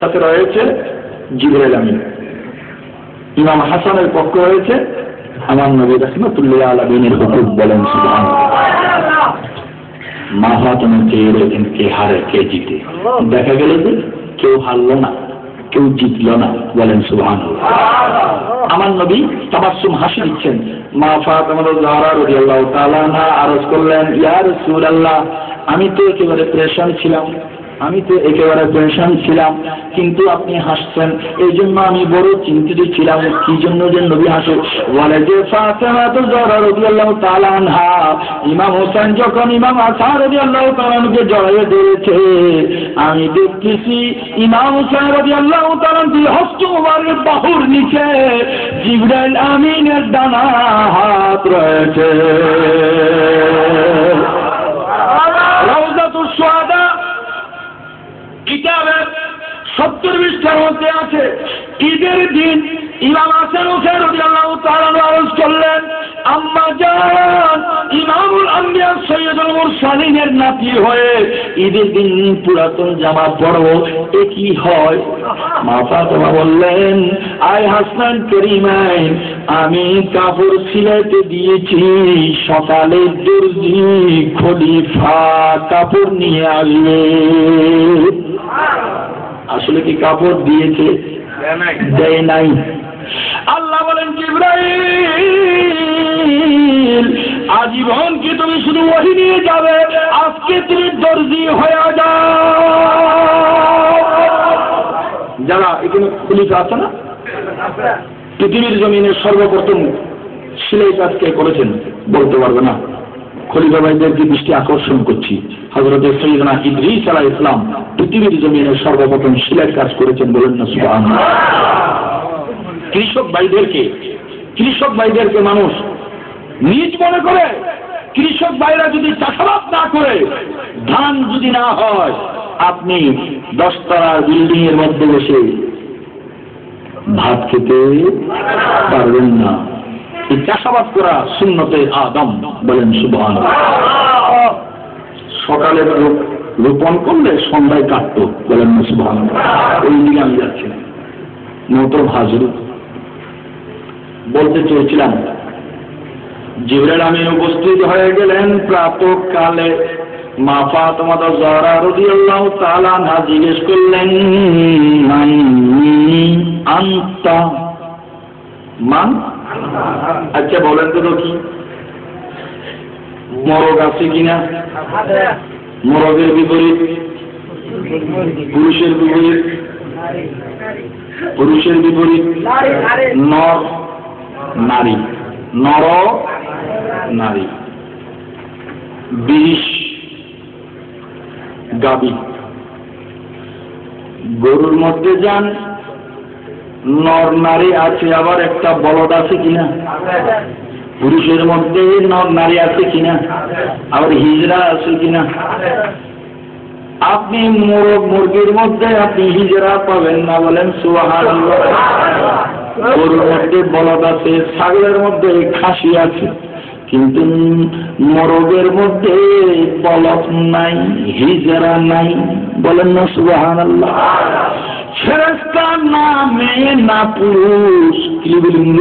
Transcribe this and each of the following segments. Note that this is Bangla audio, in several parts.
সাথে রয়েছে জিবরাইল আমিন। ইমাম হাসানের পক্ষ রয়েছে আমার নবী রাহমাতুল্লিল আলামিনের হুকুম। বলেন সুবহানাল্লাহ। মা ফাতেমা চেয়ে রয়েছেন কে হারে কে জিতে। দেখা গেল যে কেউ হারলো না, কেউ জিতলো না। বলেন সুবহানাল্লাহ। আমার নবী তাবাসসুম হাসি দিচ্ছেন। মা ফাতেমা যাহরা রাদিয়াল্লাহু তাআলা আনহা আরজ করলেন, ইয়া রাসূলুল্লাহ, আমি তো একেবারে পেরেশান ছিলাম, কিন্তু আপনি হাসছেন, এই জন্য আমি বড় চিন্তিত ছিলাম কি জন্য যে নবী হাসে। বলে যে ফাতেমা যাহরা রাদিয়াল্লাহু তাআলা আনহা ইমাম হোসেন যখন ইমাম হাসান রাদিয়াল্লাহু তাআলা আনহুকে জড়িয়ে ধরেছে, আমি দেখতেছি ইমাম হোসেন রাদিয়াল্লাহু তাআলা হস্ত মুবারক বাহুর নিচে জিবরাইল আমিনের ডানা হাত রয়েছে। রাউজাতুশ শুহাদা কিতাবের 70 পৃষ্ঠার মধ্যে আছে, ঈদের দিন ইমাম হাসান হোসেন রাদিয়াল্লাহু তাআলা আরজ করলেন, আম্মা জান ইমামুল আম্বিয়া সৈয়দুল মুরসালিনের নাতি হয়ে ঈদের দিন পুরাতন জামা পরব, এ কি হয়? মা ফাতেমা বললেন, আয় হাসান করিমাইন, আমি কাপড় সিলাইতে দিয়েছি, সকালে দর্জি খলিফা কাপড় নিয়ে আসবে। আসলে কি কাপড় দিয়েছে? দেয় নাই। আল্লাহ বলেন, জিবরাইল আজীবন কি তুমি শুধু ওহী নিয়ে যাবে? আজকে তুমি দর্জি হয়ে যাও। যারা এখানে খলিফা আছে না, পৃথিবীর জমিনে সর্বপ্রথম সেলাই কাজ কে করেছেন বলতে পারবে না। খলিফা ভাইদেরকে দৃষ্টি আকর্ষণ করছি, হযরত সাইয়্যিদনা ইদ্রিস আলাইহিস সালাম পৃথিবীর জমিনে সর্বপ্রথম সেলাই কাজ করেছেন। বলেন না সুবহানাল্লাহ। কৃষক ভাইদেরকে মানুষ নিজ মনে করে। কৃষক ভাইরা যদি চাষাবাদ না করে, ধান যদি না হয়, আপনি 10 তলার বিল্ডিং এর মধ্যে বসে ভাত খেতে পারবেন না। এই চাষাবাদ করা সুন্নতে আদম। বলেন সুবহানাল্লাহ। সকালে রোপণ করলে সন্ধ্যায় কাটতো। বলেন সুবহানাল্লাহ। ওই দিকে আমি যাচ্ছি না, নতুন হাজির বলতে চেয়েছিলাম, জিবরাইল আমিন উপস্থিত হয়ে গেলেন প্রাতঃকালে। মা ফাতেমা যাহরা রাদিয়াল্লাহু তাআলা আনহা জিজ্ঞেস করলেন, মান আনতা? মান? আচ্ছা বলেন তো কি মরগ আছে কিনা? মরগের বিপরীত পুরুষের বিপরীত নর নারী। নর নারী। বিষ গাবি। গরুর মধ্যে যান, নর নারী আছে, আবার একটা বলদ আছে কিনা? পুরুষের মধ্যে নর নারী আছে কিনা? আবার হিজড়া আছে কিনা? আপনি মুরগির মধ্যে আপনি হিজড়া পাবেন না। বলেন সুবহানাল্লাহ। গরুর মধ্যে বলদ আছে, ছাগলের মধ্যে খাসি আছে, কিন্তু মোরগের মধ্যে বলদ নাই, হিজড়া নাই। বলেন না সুবহানাল্লাহ। ফেরেশতা না মেয়ে না পুরুষ, স্ত্রীলিঙ্গ।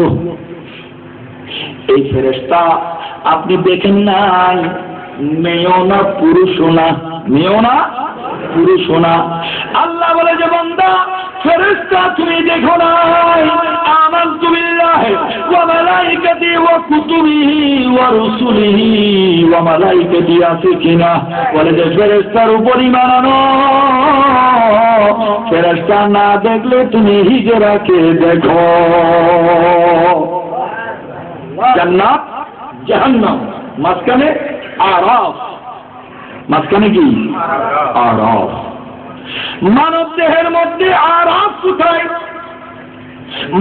এই ফেরেশতা আপনি দেখেন নাই, মেয়েও না পুরুষও না, আল্লাহ বলে যে বান্দা ফেরেশতা তুমি দেখো নাই, আমানতু বিল্লাহি ওয়া মালাইকাতিহি ওয়া কুতুবিহি ওয়া রুসুলিহি ওয়া মালাইকাতি আছে কিনা? বলে যে ফেরেশতার উপর ঈমান আনো। ফেরেশতা না দেখলে তুমি হিজরাকে দেখো। জান্নাত জাহান্নাম, মাঝখানে আরাফ। মাঝখানে কি? আরাফ। মানব দেহের মধ্যে আরাফ কোথায়?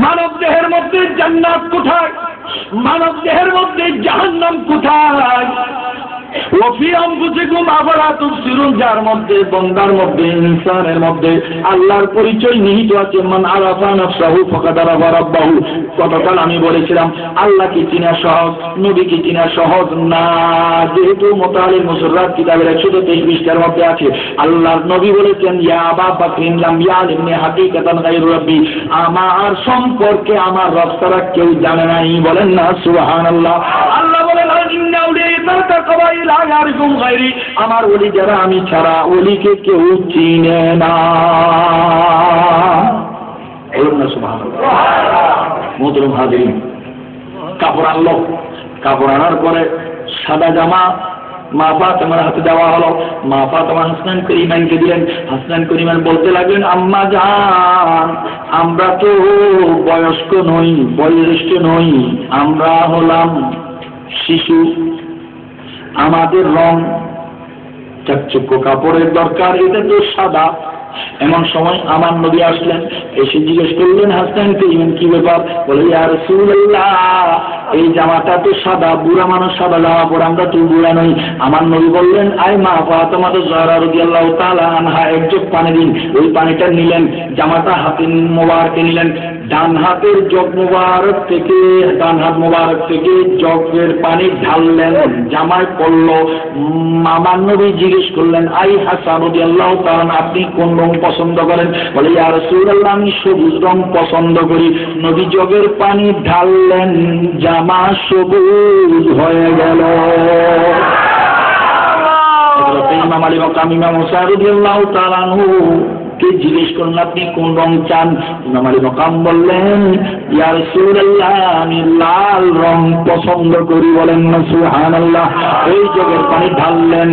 মানব দেহের মধ্যে জান্নাত কোথায়? মানব দেহের মধ্যে জাহান্নাম কোথায়? ওফি আনফুসিকুম আফালা তুবসিরুন, যার মধ্যে বান্দার মধ্যে ইনসানের মধ্যে আল্লাহর পরিচয় নিহিত আছে। মান আরাফা নাফসাহু ফাকাদ আরাফা রাব্বাহু। গতকাল আমি বলেছিলাম আল্লাহকে চিনা সহজ, নবীকে চিনা সহজ না, যেহেতু মুতালিল মুসররাত কিতাবের 123 পৃষ্ঠার মধ্যে আছে আল্লাহর নবী বলেছেন ইয়া আবা বকরিন লাম ইয়ালিমনি হাকিকাতান গায়রু রাব্বি, আমার সম্পর্কে আমার রব ছাড়া কেউ জানে নাই। বলেন না সুবহানাল্লাহ। আল্লাহ বলেন ইন্না আউলিয়া তাকাবাই লা ইয়ারিফুম গায়রি, আমার ওলি যারা আমি ছাড়া ওলিকে কেউ চিনে না। বলুন না সুবহানাল্লাহ। মুহতারাম হাজিরিন, কাপড় আনলো, কাপড় আনার পরে সাদা জামা মা ফাতেমার হাতে দেওয়া হলো। মা ফাতেমা হাসনান করিমানকে দিলেন। হাসনান করিমান বলতে লাগলেন আম্মা জান, আমরা তো বয়স্ক নই, বয়োজ্যেষ্ঠ নই, আমরা হলাম শিশু, আমাদের রং চাকচক্য কাপড়ের দরকার, এটা তো সাদা। এমন সময় আমার নবী আসলেন, এসে জিজ্ঞেস করলেন হাসনান করিমান কি ব্যাপার? বলে ইয়া রাসূলুল্লাহ, এই জামাটা তো সাদা, বুড়া মানুষ সাদা জামা পরে, আমরা তো বুড়া নই। আমার নবী বললেন আয় মা ফাতেমা যাহরা রাদিয়াল্লাহু তাআলা আনহা এক জগ পানি দিন। ওই পানিটা নিলেন, জামাটা হাতে মোবারকে নিলেন, ডান হাতের জগ মোবারক থেকে, ডান হাত মোবারক থেকে জগের পানি ঢাললেন, জামায় পড়ল। আমার নবী জিজ্ঞেস করলেন আই হাসান রাদিয়াল্লাহু তাআলা, আপনি কোন রং পছন্দ করেন? বলে ইয়া রাসূলুল্লাহ, আমি সবুজ রং পছন্দ করি। নবী জগের পানি ঢাললেন, জামা সবুজ হয়ে গেল। ইমাম আলী মাকাম ইমাম হুসাইন রাদিয়াল্লাহু তাআলা আনহু কে জিজ্ঞেস করলেন আপনি কোন রং চান? ইমাম আলী মাকাম বললেন ইয়া রাসূলুল্লাহ, আমি লাল রং পছন্দ করি। বলেন না সুবহানাল্লাহ। এই জগের পানি ঢাললেন,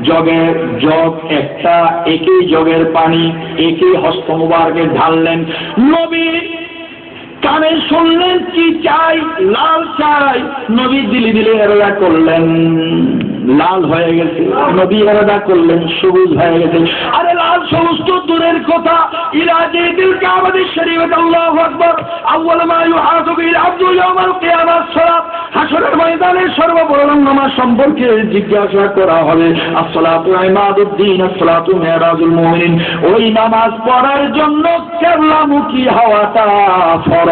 জগের জগ একটা, একই জগের পানি একই হস্ত মুবারকে ঢাললেন। নবী কানে শুনলেন কি চাই? লাল চাই। নবী দিলে দিলে এরাদা করলেন, লাল হয়ে গেছে। নবী এরাদা করলেন, সবুজ হয়ে গেছে। আরে লাল সবুজ তো দূরের কথা, ইলাজে দিল কাবাদের শরীফে আল্লাহু আকবার, আউয়াল মা ইউহাসাবু বিল আবদু ইয়াউমাল কিয়ামাত সালাত, হাসরের ময়দানে সর্বপ্রথম নামাজ সম্পর্কে জিজ্ঞাসা করা হবে। আসসালাতু ইমাদুদ্দিন, আসসালাতু মিরাজুল মুমিনিন। ওই নামাজ পড়ার জন্য কিবলামুখী হওয়াটা ফরজ।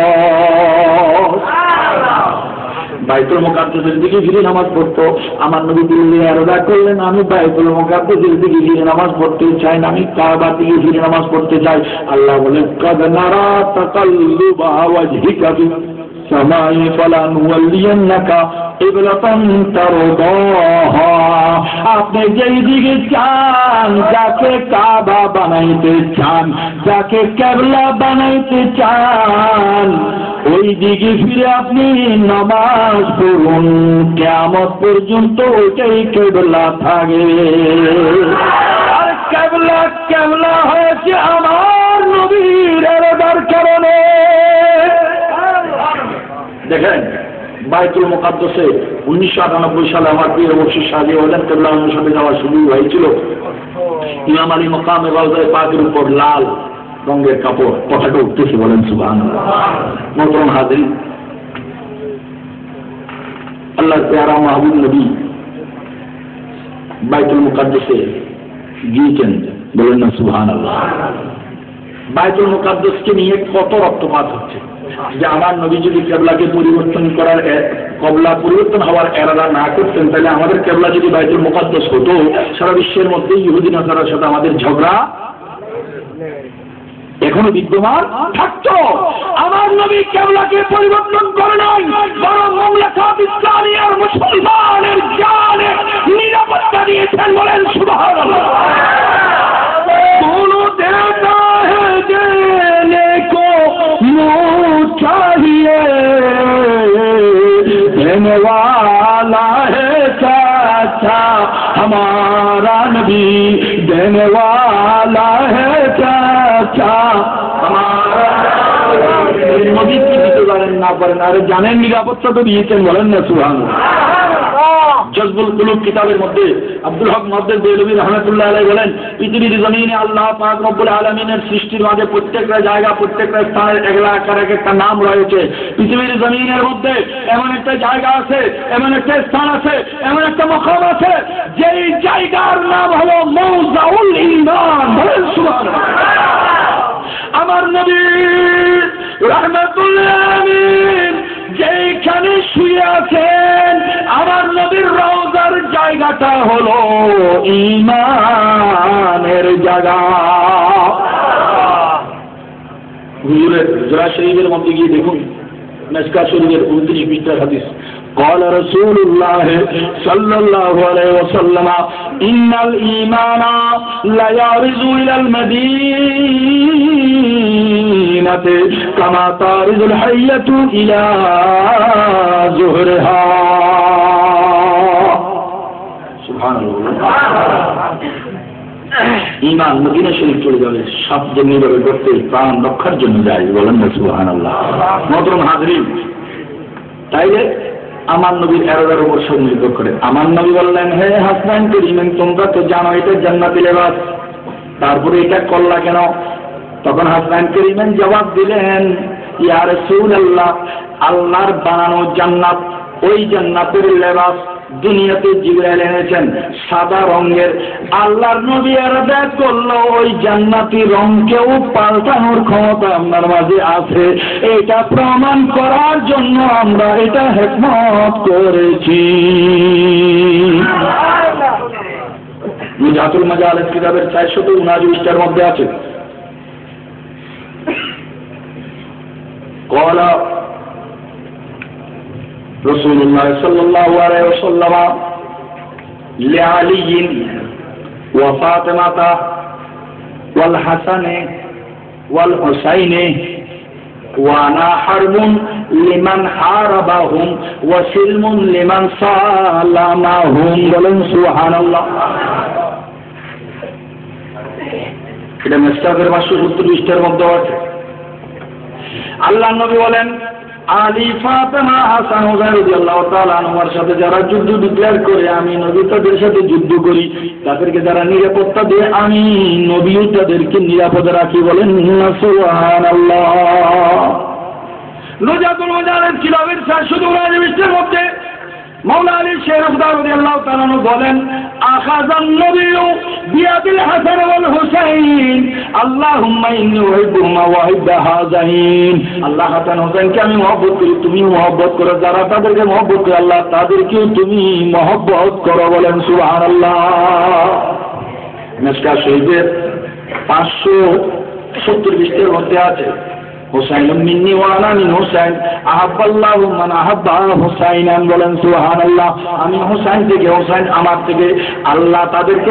বাইতুল মুকাদ্দাসের দিকে ফিরে নামাজ পড়তো। আমার নবী দিল্লি আরদা করলেন আমি বাইতুল মুকাদ্দাসের দিকে ফিরে নামাজ পড়তে চাই না, আমি কাবার দিকে ফিরে নামাজ পড়তে চাই। আল্লাহ বলেন কাদ নারা তাকাল্লুবা ওয়াজহিকা ফিস সামাই ফালানুওয়াল্লিয়ান্নাকা কিবলাতান তারদাহা, আপনি যেই দিকে চান, যাকে কাবা বানাইতে চান, যাকে কিবলা বানাইতে চান, ওই দিকে ফিরে আপনি নামাজ পড়ুন, কিয়ামত পর্যন্ত ওইটাই কিবলা থাকে। আর কিবলা কিবলা হয়েছে আমার নবীর ইরাদার কারণে। দেখেন বাইতুল মুকাদ্দাসে 1998 সালে আমার প্রিয় মুর্শিদ শাহজি ওয়ালেন কিবলা অনুসারে যাওয়ার সুযোগ হয়েছিল। ইমাম আলী মাকামে রওজায়ে পাকের উপর লাল রঙের কাপড়, পতাকা উঠতেছে। বলেন সুবহানাল্লাহ। মুহতারাম হাজিরিন, আল্লাহর প্যারা মাহবুব নবী বাইতুল মুকাদ্দাসে গিয়েছেন। বলেন না সুবহানাল্লাহ। বাইতুল মুকাদ্দাসকে নিয়ে কত রক্তপাত হচ্ছে যে আমার নবী যদি কিবলাকে পরিবর্তন করার, কিবলা পরিবর্তন হওয়ার ইরাদা না করতেন, তাহলে আমাদের কিবলা যদি বাইতুল মুকাদ্দাস হতো, সারা বিশ্বের মধ্যে ইহুদি নাসারার সাথে আমাদের ঝগড়া এখনো বিদ্যমান থাকতো। আমার নবী কিবলাকে পরিবর্তন করে নাই, বরং মামলাকাত ইসলামিয়ার মুসলমানের জানে নিরাপত্তা দিয়েছেন। বলেন সুবহানাল্লাহ। दोनों देता है देने को मुँह चाहिए, देने वाला है चाचा हमारा नबी, देने वाला है चाचा हमारा नबी। কি দিতে পারেন না পারেন, আরে জানেন নিরাপত্তা তো দিয়েছেন। বলেন না সুবহানাল্লাহ। জজবুল কুলুব কিতাবের মধ্যে আব্দুল হক মুহাদ্দিস দেহলভী রাহমাতুল্লাহ আলাইহি বলেন, পৃথিবীর জমিনে আল্লাহ পাক রব্বুল আলামিনের সৃষ্টির মাঝে প্রত্যেকটা জায়গা, প্রত্যেকটা স্থানের এলাকার এক একটা নাম রয়েছে। পৃথিবীর জমিনের মধ্যে এমন একটা জায়গা আছে, এমন একটা স্থান আছে, এমন একটা মাকাম আছে, যেই জায়গার নাম হলো মাওজাউল ঈমান। বলেন সুবহানাল্লাহ। আমার নবী রাহমাতুল্লাহ আলাইহি যেখানে শুয়ে আছেন, আমার নবীর রওজার জায়গাটা হলো ঈমানের জায়গা। হুজুরের জোড়া শরীফের মধ্যে গিয়ে দেখুন, মিশকাত শরীফের 29 পৃষ্ঠার হাদিস। قال رسول الله صلى الله عليه وسلم إن الإيمان لا يرز إلى المدينة كما ترز الحية إلى زهرها سبحان الله। ঈমান মদিনা শরীফ চলে যাবে, সাপ যেমনি ভাবে করতে প্রাণ রক্ষার জন্য যায়। বলেন না সুবহানাল্লাহ। মোহতরম হাজরিন, তাইলে আমার নবীর এরাদার উপর সব নির্ভর করে। আমার নবী বললেন, হে হাসান করিমেন, তোমরা তো জানো এটা জান্নাতি লেবাস, তারপরে এটা করলা কেন? তখন হাসান করিমেন জবাব দিলেন, ইয়া রাসূলুল্লাহ, আল্লাহর বানানো জান্নাত, ওই জান্নাতের লেবাস দুনিয়াতে জিবরাইল এনেছেন সাদা রঙের। আল্লাহর নবী এরাদা করলো ওই জান্নাতি রঙকেও পাল্টানোর ক্ষমতা আপনার মাঝে আছে। এটা প্রমাণ করার জন্য আমরা এটা হিকমত করেছি। মিজাতুল মাজালিস কিতাবের 479 মধ্যে আছে। কলা রাসূলুল্লাহ সাল্লাল্লাহু আলাইহি ওয়াসাল্লাম লিআলী ওয়া ফাতিমাতা ওয়াল হাসান ওয়াল হুসাইন ওয়া আনা হারবুন লিমান হারাবাহুম ওয়া সিলমুন লিমান সালামাহুম। বলেন সুবহানাল্লাহ। এটা মিশকাতের 570 পৃষ্ঠার মধ্যে আছে। আল্লাহর নবী বলেন, আলী, ফাতেমা, হাসান, হুসাইন রাদিয়াল্লাহু তাআলা আনহুর সাথে যারা যুদ্ধ ডিক্লেয়ার করে, আমি নবী তাদের সাথে যুদ্ধ করি। তাদেরকে যারা নিরাপত্তা দিয়ে, আমি নবীও তাদেরকে নিরাপদে রাখি। বলেন সুবহানাল্লাহ। নুজাতুল মাজালিস কিতাবের 479 পৃষ্ঠার মধ্যে মাওলা আলী শের আফদার রাদিয়াল্লাহু তাআলা বলেন, আখাযান নবিয়্যু বিয়াদিল হাসান ওয়াল হুসাইন আল্লাহুম্মা ইন্নী উহিব্বুহুমা ওয়া উহিব্বু হাযাইন। আল্লাহ হাসান হুসাইনকে আমি মহব্বত করি, তুমি মহব্বত করো। যারা তাদেরকে মহব্বত করে, আল্লাহ তাদেরকেও তুমি মহব্বত করো। বলেন সুবহানাল্লাহ। মিশকাত শরীফের 570 পৃষ্ঠার মধ্যে আছে, হুসাইন মিন্নি ওয়া আনা মিন হুসাইন আহাব্বাল্লাহু মান আহাব্বা হুসাইনান। বলেন সুবহানাল্লাহ। আমি হুসাইন থেকে, হুসাইন আমার থেকে, আল্লাহ তাদেরকে